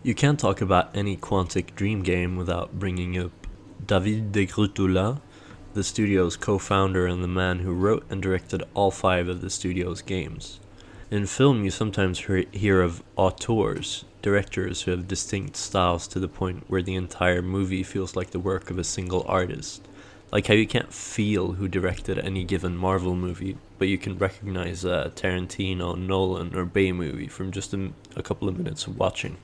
You can't talk about any Quantic Dream game without bringing up David de the studio's co-founder and the man who wrote and directed all 5 of the studio's games. In film, you sometimes hear of auteurs, directors who have distinct styles to the point where the entire movie feels like the work of a single artist. Like how you can't feel who directed any given Marvel movie, but you can recognize a Tarantino, Nolan, or Bay movie from just a couple of minutes of watching.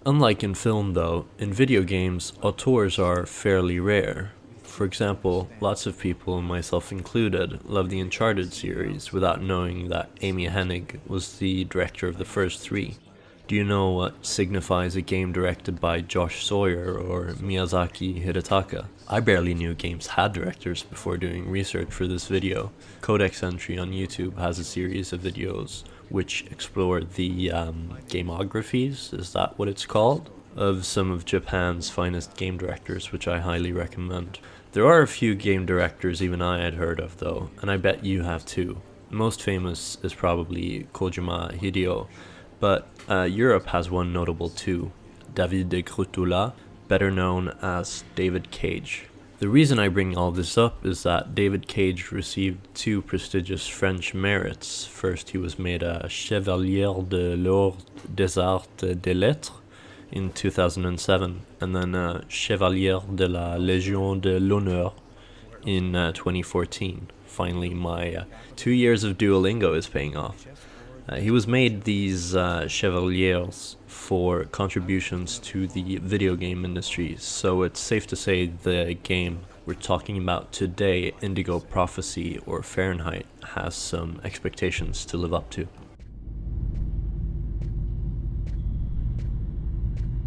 Unlike in film though, in video games, auteurs are fairly rare. For example, lots of people, myself included, love the Uncharted series without knowing that Amy Hennig was the director of the first 3. Do you know what signifies a game directed by Josh Sawyer or Miyazaki Hidetaka? I barely knew games had directors before doing research for this video. Codex Entry on YouTube has a series of videos which explore the gameographies, is that what it's called? Of some of Japan's finest game directors, which I highly recommend. There are a few game directors even I had heard of though, and I bet you have too. Most famous is probably Kojima Hideo, but Europe has one notable too, David de Krutula, better known as David Cage. The reason I bring all this up is that David Cage received 2 prestigious French merits. First, he was made a Chevalier de l'Ordre des Arts et Lettres in 2007, and then a Chevalier de la Légion de l'Honneur in 2014. Finally, my 2 years of Duolingo is paying off. He was made these chevaliers for contributions to the video game industry, so it's safe to say the game we're talking about today, Indigo Prophecy or Fahrenheit, has some expectations to live up to.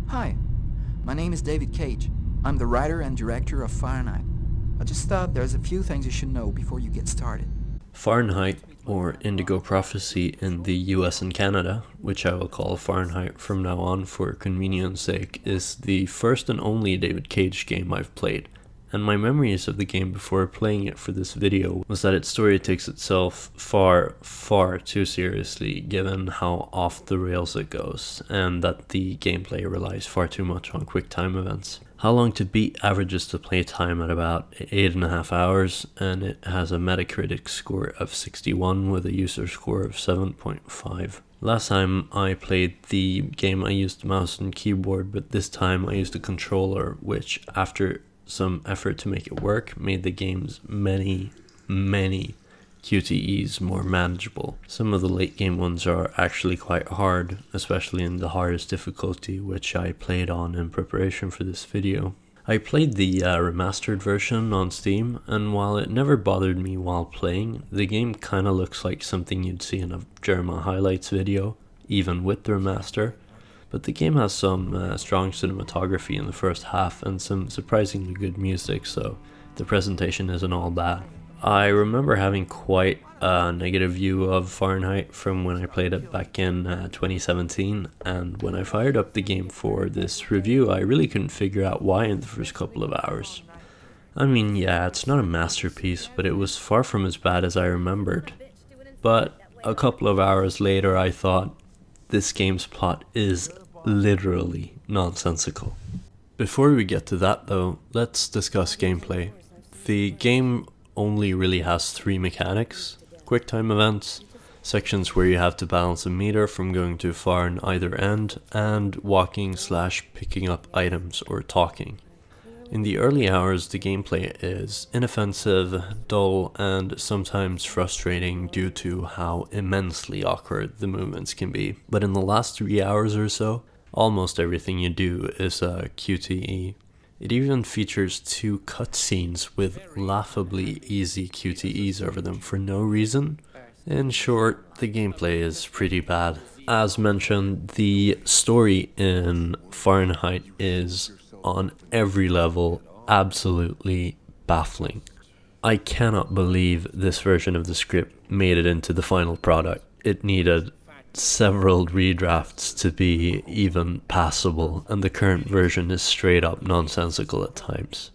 Hi, my name is David Cage. I'm the writer and director of Fahrenheit. I just thought there's a few things you should know before you get started. Fahrenheit, or Indigo Prophecy in the US and Canada, which I will call Fahrenheit from now on for convenience sake, is the first and only David Cage game I've played. And my memories of the game before playing it for this video was that its story takes itself far, far too seriously given how off the rails it goes, and that the gameplay relies far too much on quick time events. How Long to Beat averages the playtime at about 8.5 hours, and it has a Metacritic score of 61 with a user score of 7.5. Last time I played the game I used mouse and keyboard, but this time I used a controller, which after some effort to make it work made the game's many QTEs more manageable. Some of the late game ones are actually quite hard, especially in the hardest difficulty, which I played on in preparation for this video. I played the remastered version on Steam, and while it never bothered me while playing, the game kinda looks like something you'd see in a Jerma highlights video, even with the remaster. But the game has some strong cinematography in the first half and some surprisingly good music, so the presentation isn't all bad. I remember having quite a negative view of Fahrenheit from when I played it back in 2017, and when I fired up the game for this review, I really couldn't figure out why in the first couple of hours. I mean, yeah, it's not a masterpiece, but it was far from as bad as I remembered. But a couple of hours later, I thought, this game's plot is literally nonsensical. Before we get to that though, let's discuss gameplay. The game only really has 3 mechanics: QuickTime events, sections where you have to balance a meter from going too far in either end, and walking/picking up items or talking. In the early hours, the gameplay is inoffensive, dull, and sometimes frustrating due to how immensely awkward the movements can be. But in the last 3 hours or so, almost everything you do is a QTE. It even features 2 cutscenes with laughably easy QTEs over them for no reason. In short, the gameplay is pretty bad. As mentioned, the story in Fahrenheit is, on every level, absolutely baffling. I cannot believe this version of the script made it into the final product. It needed several redrafts to be even passable, and the current version is straight up nonsensical at times.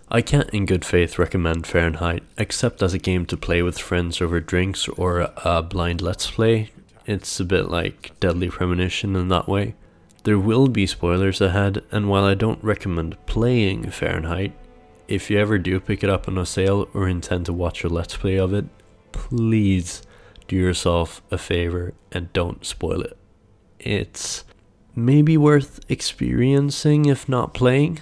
I can't in good faith recommend Fahrenheit, except as a game to play with friends over drinks or a blind let's play. It's a bit like Deadly Premonition in that way. There will be spoilers ahead, and while I don't recommend playing Fahrenheit, if you ever do pick it up on a sale or intend to watch a let's play of it, please do yourself a favor and don't spoil it. It's maybe worth experiencing if not playing.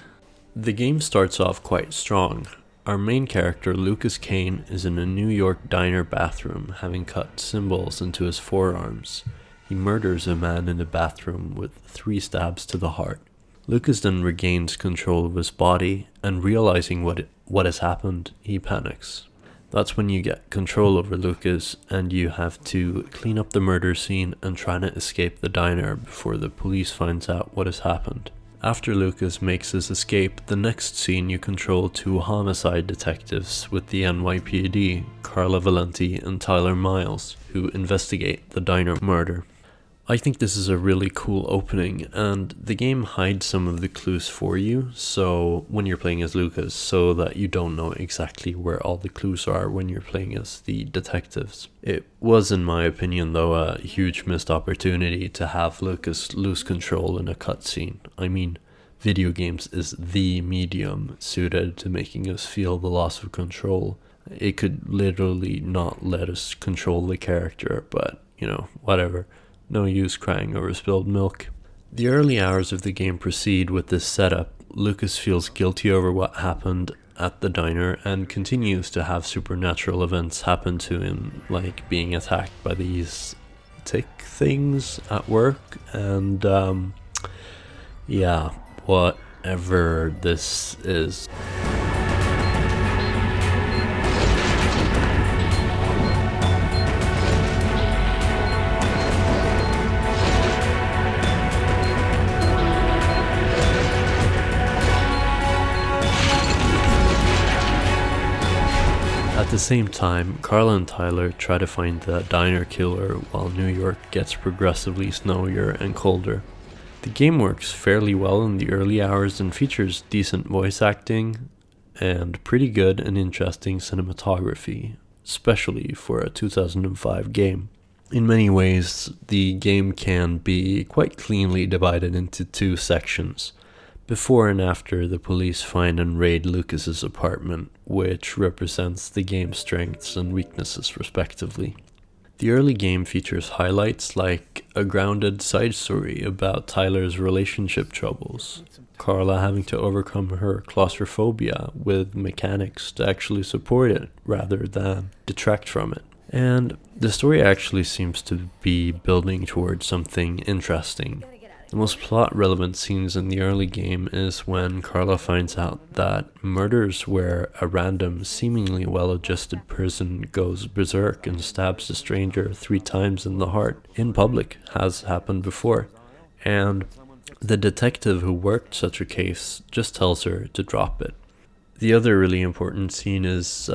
The game starts off quite strong. Our main character, Lucas Kane, is in a New York diner bathroom, having cut symbols into his forearms. He murders a man in the bathroom with 3 stabs to the heart. Lucas then regains control of his body, and realizing what has happened, he panics. That's when you get control over Lucas, and you have to clean up the murder scene and try to escape the diner before the police finds out what has happened. After Lucas makes his escape, the next scene you control 2 homicide detectives with the NYPD, Carla Valenti and Tyler Miles, who investigate the diner murder. I think this is a really cool opening, and the game hides some of the clues for you, so when you're playing as Lucas, so that you don't know exactly where all the clues are when you're playing as the detectives. It was, in my opinion though, a huge missed opportunity to have Lucas lose control in a cutscene. I mean, video games is the medium suited to making us feel the loss of control. It could literally not let us control the character, but you know, whatever. No use crying over spilled milk. The early hours of the game proceed with this setup. Lucas feels guilty over what happened at the diner and continues to have supernatural events happen to him, like being attacked by these tick things at work, and yeah, whatever this is. At the same time, Carla and Tyler try to find the diner killer while New York gets progressively snowier and colder. The game works fairly well in the early hours and features decent voice acting and pretty good and interesting cinematography, especially for a 2005 game. In many ways, the game can be quite cleanly divided into 2 sections. Before and after the police find and raid Lucas's apartment, which represents the game's strengths and weaknesses respectively. The early game features highlights like a grounded side story about Tyler's relationship troubles, Carla having to overcome her claustrophobia with mechanics to actually support it rather than detract from it. And the story actually seems to be building towards something interesting. The most plot-relevant scenes in the early game is when Carla finds out that murders where a random, seemingly well-adjusted person goes berserk and stabs a stranger 3 times in the heart in public has happened before, and the detective who worked such a case just tells her to drop it. The other really important scene is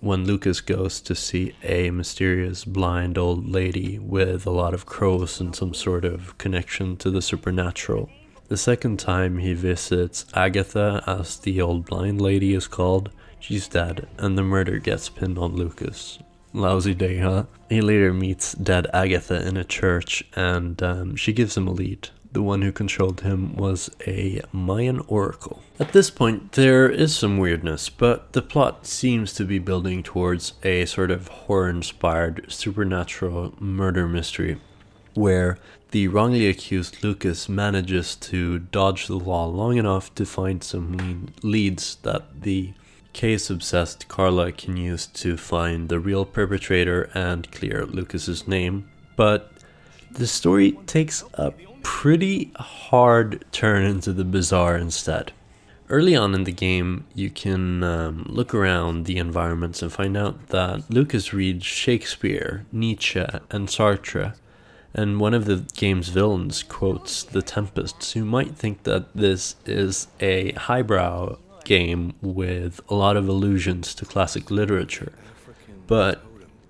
when Lucas goes to see a mysterious blind old lady with a lot of crows and some sort of connection to the supernatural. The second time he visits Agatha, as the old blind lady is called, she's dead, and the murder gets pinned on Lucas. Lousy day, huh? He later meets dead Agatha in a church, and she gives him a lead. The one who controlled him was a Mayan oracle. At this point, there is some weirdness, but the plot seems to be building towards a sort of horror-inspired supernatural murder mystery, where the wrongly accused Lucas manages to dodge the law long enough to find some leads that the case-obsessed Carla can use to find the real perpetrator and clear Lucas's name. But the story takes a pretty hard turn into the bizarre instead. Early on in the game, you can look around the environments and find out that Lucas reads Shakespeare, Nietzsche, and Sartre, and one of the game's villains quotes The Tempest, so you might think that this is a highbrow game with a lot of allusions to classic literature, but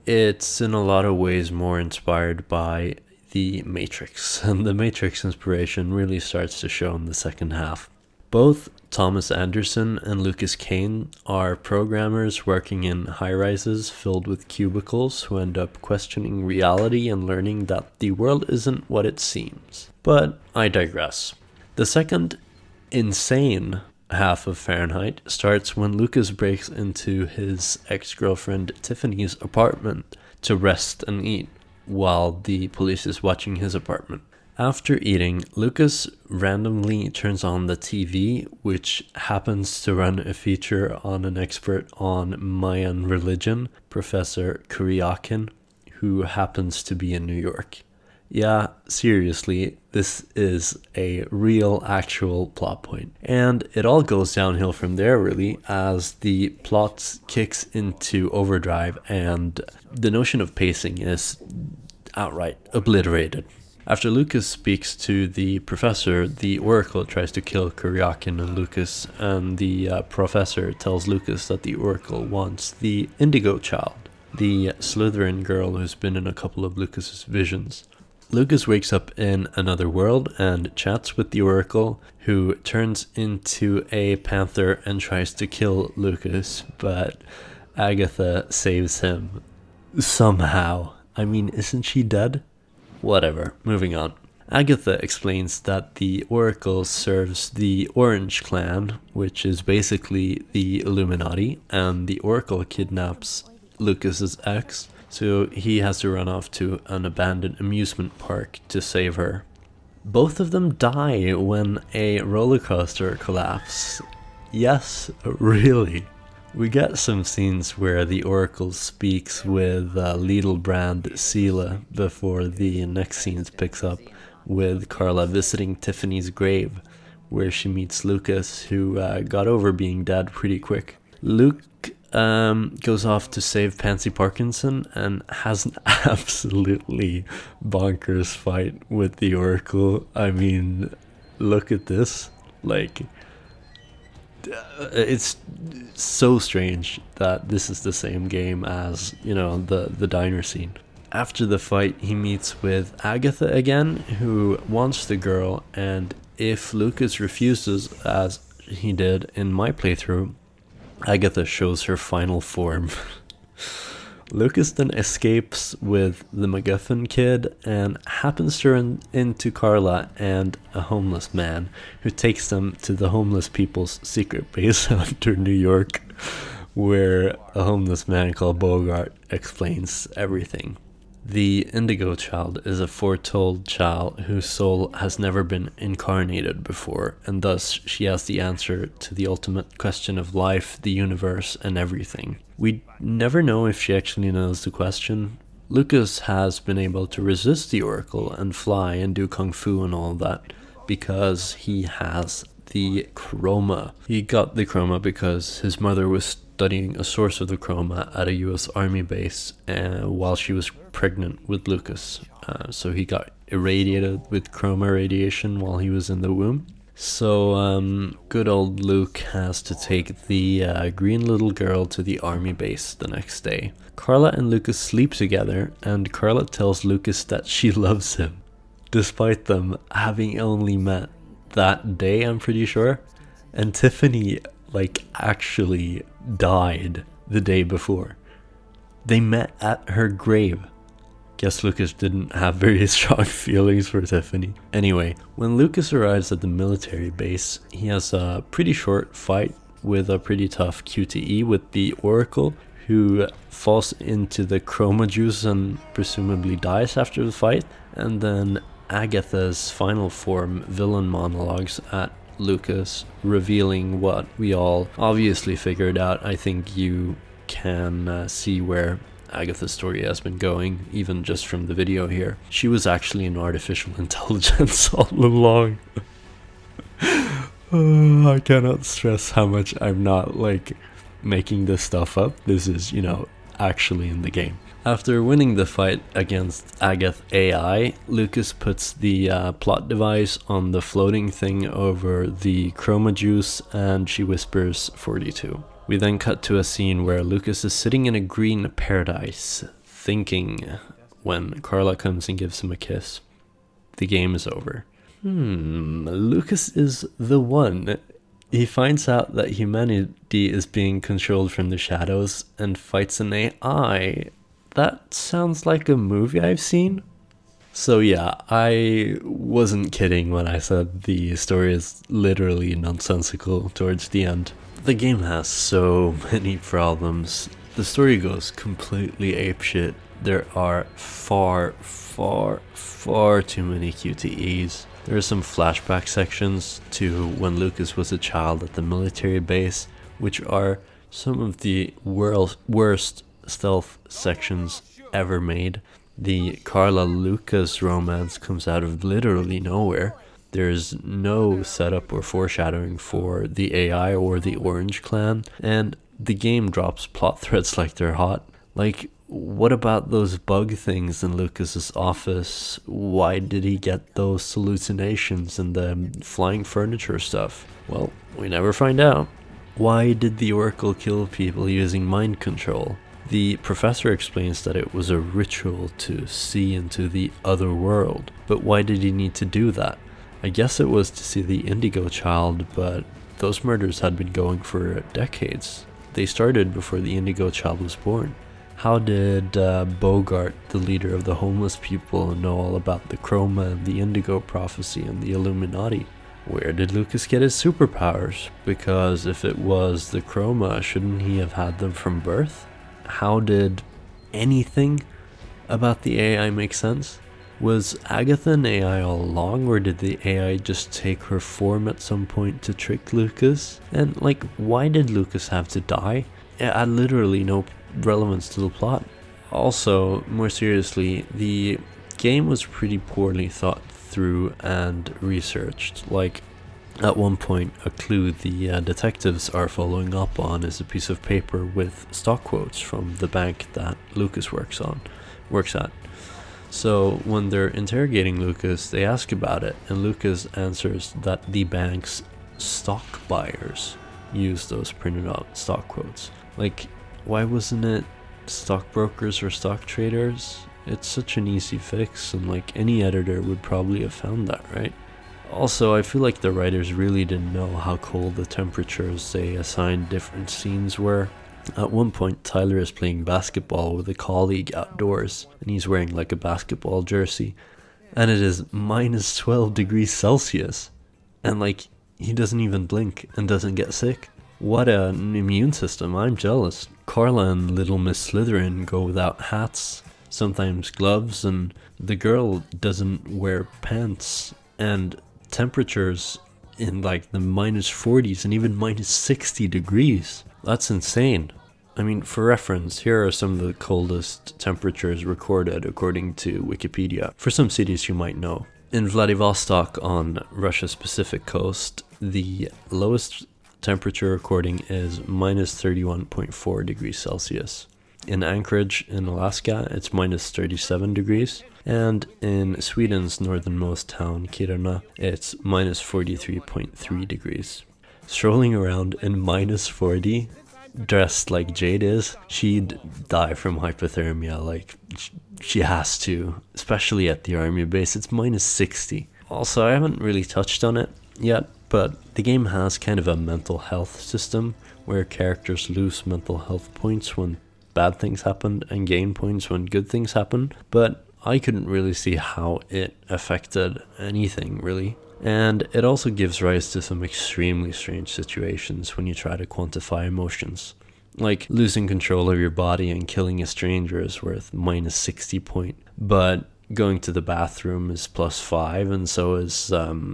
it's in a lot of ways more inspired by The Matrix, and the Matrix inspiration really starts to show in the second half. Both Thomas Anderson and Lucas Kane are programmers working in high-rises filled with cubicles who end up questioning reality and learning that the world isn't what it seems. But I digress. The second insane half of Fahrenheit starts when Lucas breaks into his ex-girlfriend Tiffany's apartment to rest and eat while the police is watching his apartment. After eating, Lucas randomly turns on the TV, which happens to run a feature on an expert on Mayan religion, Professor Kuryakin, who happens to be in New York. Yeah, seriously, this is a real, actual plot point. And it all goes downhill from there, really, as the plot kicks into overdrive and the notion of pacing is outright obliterated. After Lucas speaks to the professor, the Oracle tries to kill Kuryakin and Lucas, and the professor tells Lucas that the Oracle wants the Indigo child, the Slytherin girl who's been in a couple of Lucas's visions. Lucas wakes up in another world and chats with the Oracle, who turns into a panther and tries to kill Lucas, but Agatha saves him. Somehow. I mean, isn't she dead? Whatever, moving on. Agatha explains that the Oracle serves the Orange Clan, which is basically the Illuminati, and the Oracle kidnaps Lucas's ex, so he has to run off to an abandoned amusement park to save her. Both of them die when a roller coaster collapses. Yes, really. We get some scenes where the Oracle speaks with Lidl-brand Sela before the next scene picks up with Carla visiting Tiffany's grave, where she meets Lucas, who got over being dead pretty quick. Luke goes off to save Pansy Parkinson and has an absolutely bonkers fight with the Oracle. I mean, look at this. Like, it's so strange that this is the same game as, you know, the diner scene. After the fight, he meets with Agatha again, who wants the girl, and if Lucas refuses, as he did in my playthrough, Agatha shows her final form. Lucas then escapes with the MacGuffin kid and happens to run into Carla and a homeless man who takes them to the homeless people's secret base under New York, where a homeless man called Bogart explains everything. The Indigo child is a foretold child whose soul has never been incarnated before, and thus she has the answer to the ultimate question of life, the universe, and everything. We never know if she actually knows the question. Lucas has been able to resist the Oracle and fly and do kung fu and all that because he has the chroma. He got the chroma because his mother was studying a source of the chroma at a US Army base while she was pregnant with Lucas. So he got irradiated with chroma radiation while he was in the womb. So good old Luke has to take the green little girl to the army base the next day. Carla and Lucas sleep together, and Carla tells Lucas that she loves him, despite them having only met that day, I'm pretty sure. And Tiffany, like, actually died the day before. They met at her grave. Guess Lucas didn't have very strong feelings for Tiffany. Anyway, when Lucas arrives at the military base, he has a pretty short fight with a pretty tough QTE with the Oracle, who falls into the chroma juice and presumably dies after the fight. And then Agatha's final form villain monologues at Lucas, revealing what we all obviously figured out. I think you can see where Agatha's story has been going, even just from the video here. She was actually an artificial intelligence all along. Oh, I cannot stress how much I'm not, like, making this stuff up. This is, you know, actually in the game. After winning the fight against Agatha AI, Lucas puts the plot device on the floating thing over the chroma juice, and she whispers 42. We then cut to a scene where Lucas is sitting in a green paradise, thinking, when Carla comes and gives him a kiss. The game is over. Lucas is the one. He finds out that humanity is being controlled from the shadows and fights an AI. That sounds like a movie I've seen. So yeah, I wasn't kidding when I said the story is literally nonsensical towards the end. The game has so many problems. The story goes completely apeshit. There are far too many QTEs. There are some flashback sections to when Lucas was a child at the military base, which are some of the worst stealth sections ever made. The Carla Lucas romance comes out of literally nowhere. There's no setup or foreshadowing for the AI or the Orange Clan, and the game drops plot threads like they're hot. Like, what about those bug things in Lucas's office? Why did he get those hallucinations and the flying furniture stuff? Well, we never find out. Why did the Oracle kill people using mind control? The professor explains that it was a ritual to see into the other world, but why did he need to do that? I guess it was to see the Indigo child, but those murders had been going for decades. They started before the Indigo child was born. How did Bogart, the leader of the homeless people, know all about the Chroma and the Indigo prophecy and the Illuminati? Where did Lucas get his superpowers? Because if it was the Chroma, shouldn't he have had them from birth? How did anything about the AI make sense? Was Agatha an AI all along, or did the AI just take her form at some point to trick Lucas? And like, why did Lucas have to die? It had literally no relevance to the plot. Also, more seriously, the game was pretty poorly thought through and researched. Like, at one point, a clue the detectives are following up on is a piece of paper with stock quotes from the bank that Lucas works at. So when they're interrogating Lucas, they ask about it, and Lucas answers that the bank's stock buyers use those printed out stock quotes. Like, why wasn't it stockbrokers or stock traders? It's such an easy fix, and like any editor would probably have found that, right? Also, I feel like the writers really didn't know how cold the temperatures they assigned different scenes were. At one point, Tyler is playing basketball with a colleague outdoors, and he's wearing like a basketball jersey, and it is minus 12 degrees Celsius, and like, he doesn't even blink and doesn't get sick. What an immune system, I'm jealous. Carla and Little Miss Slytherin go without hats, sometimes gloves, and the girl doesn't wear pants, and temperatures in like the minus 40s and even minus 60 degrees. That's insane. I mean, for reference, here are some of the coldest temperatures recorded according to Wikipedia, for some cities you might know. In Vladivostok on Russia's Pacific coast, the lowest temperature recording is minus 31.4 degrees Celsius. In Anchorage in Alaska, it's minus 37 degrees. And in Sweden's northernmost town, Kiruna, it's minus 43.3 degrees. Strolling around in minus 40, dressed like Jade is, she'd die from hypothermia. Like, she has to, especially at the army base. It's minus 60. Also, I haven't really touched on it yet, but the game has kind of a mental health system where characters lose mental health points when bad things happen and gain points when good things happen, but I couldn't really see how it affected anything, really. And it also gives rise to some extremely strange situations when you try to quantify emotions. Like, losing control of your body and killing a stranger is worth minus 60 point, but going to the bathroom is plus 5, and so is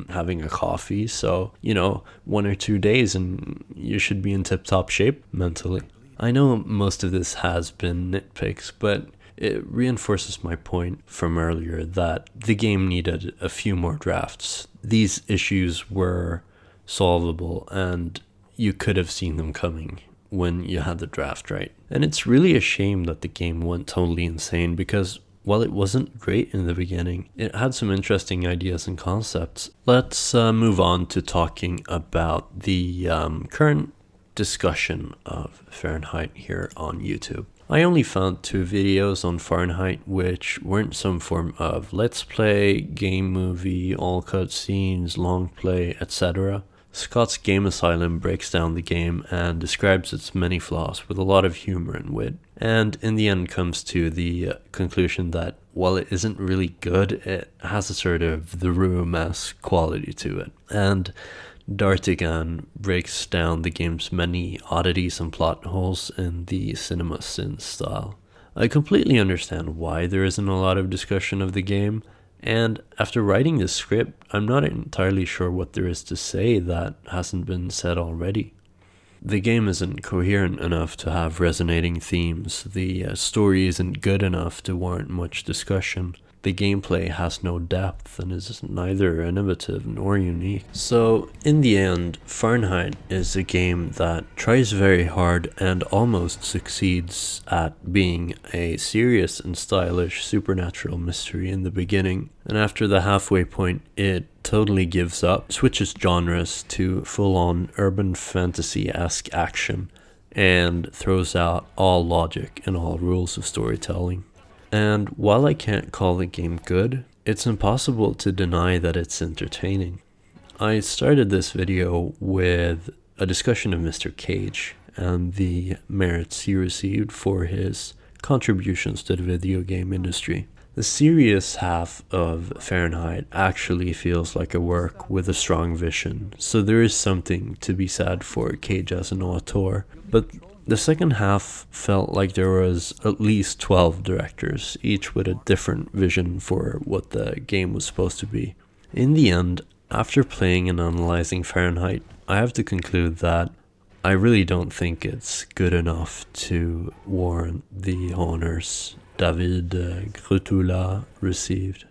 having a coffee. So, 1 or 2 days and you should be in tip-top shape mentally. I know most of this has been nitpicks, but it reinforces my point from earlier that the game needed a few more drafts. These issues were solvable, and you could have seen them coming when you had the draft right. And it's really a shame that the game went totally insane, because while it wasn't great in the beginning, it had some interesting ideas and concepts. Let's move on to talking about the current discussion of Fahrenheit here on YouTube. I only found 2 videos on Fahrenheit which weren't some form of let's play, game movie, all cutscenes, long play, etc. Scott's Game Asylum breaks down the game and describes its many flaws with a lot of humor and wit, and in the end comes to the conclusion that while it isn't really good, it has a sort of The Room-esque quality to it. And D'Artigan breaks down the game's many oddities and plot holes in the cinema sin style. I completely understand why there isn't a lot of discussion of the game, and after writing this script, I'm not entirely sure what there is to say that hasn't been said already. The game isn't coherent enough to have resonating themes, the story isn't good enough to warrant much discussion, the gameplay has no depth and is neither innovative nor unique. So in the end, Fahrenheit is a game that tries very hard and almost succeeds at being a serious and stylish supernatural mystery in the beginning, and after the halfway point it totally gives up, switches genres to full-on urban fantasy-esque action, and throws out all logic and all rules of storytelling. And while I can't call the game good, it's impossible to deny that it's entertaining. I started this video with a discussion of Mr. Cage and the merits he received for his contributions to the video game industry. The serious half of Fahrenheit actually feels like a work with a strong vision, so there is something to be said for Cage as an auteur, but the second half felt like there was at least 12 directors, each with a different vision for what the game was supposed to be. In the end, after playing and analyzing Fahrenheit, I have to conclude that I really don't think it's good enough to warrant the honors David Grutula received.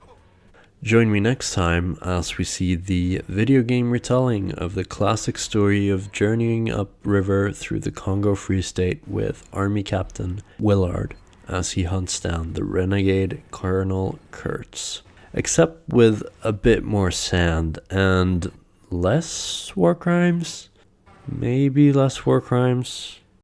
Join me next time as we see the video game retelling of the classic story of journeying upriver through the Congo Free State with Army Captain Willard as he hunts down the renegade Colonel Kurtz. Except with a bit more sand and less war crimes? Maybe less war crimes?